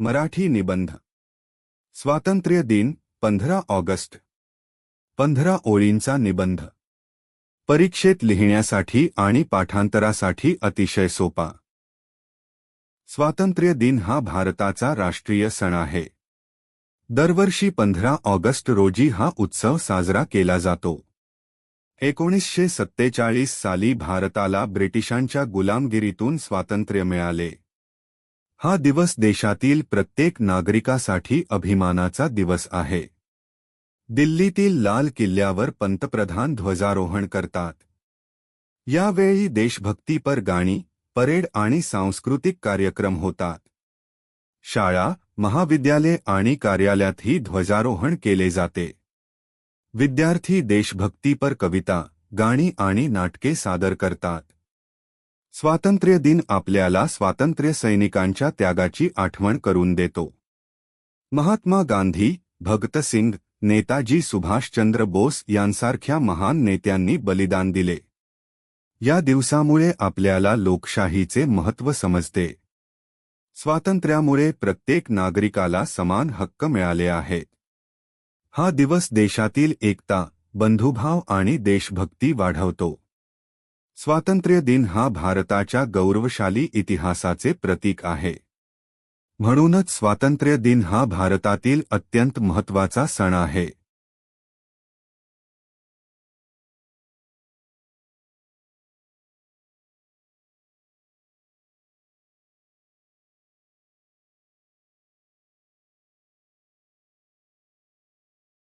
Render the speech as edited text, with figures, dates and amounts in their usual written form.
मराठी निबंध. स्वातंत्र्य दिन 15 ऑगस्ट. 15 ओळींचा निबंध. परीक्षेत लिहिण्यासाठी आणि पाठांतरासाठी अतिशय सोपा. स्वातंत्र्य दिन हा भारताचा राष्ट्रीय सण आहे. दरवर्षी 15 ऑगस्ट रोजी हा उत्सव साजरा केला जातो. 1947 साली भारताला ब्रिटिशांच्या गुलामगिरीतून स्वातंत्र्य मिळाले. हा दिवस देशातील प्रत्येक नागरिकासाठी अभिमानाचा दिवस आहे. दिल्लीतील लाल किल्ल्यावर पंतप्रधान ध्वजारोहण करतात. यावेळी देशभक्तीपर गाणी, परेड आणि सांस्कृतिक कार्यक्रम होतात. शाळा, महाविद्यालय आणि कार्यालयातही ध्वजारोहण केले जाते. विद्यार्थी देशभक्तीपर कविता, गाणी आणि नाटके सादर करतात. स्वातंत्र्य दिन आपल्याला स्वातंत्र्य सैनिकांच्या त्यागाची आठवण करून देतो. महात्मा गांधी, भगतसिंग, नेताजी सुभाषचंद्र बोस यांसारख्या महान नेत्यांनी बलिदान दिले. या दिवसामुळे आपल्याला लोकशाहीचे महत्त्व समजते. स्वातंत्र्यामुळे प्रत्येक नागरिकाला समान हक्क मिळाले आहेत. हा दिवस देशातील एकता, बंधुभाव आणि देशभक्ती वाढवतो. स्वातंत्र्य दिन हा भारताच्या गौरवशाली इतिहासाचे प्रतीक आहे. म्हणूनच स्वातंत्र्य दिन हा भारतातील अत्यंत महत्त्वाचा सण आहे.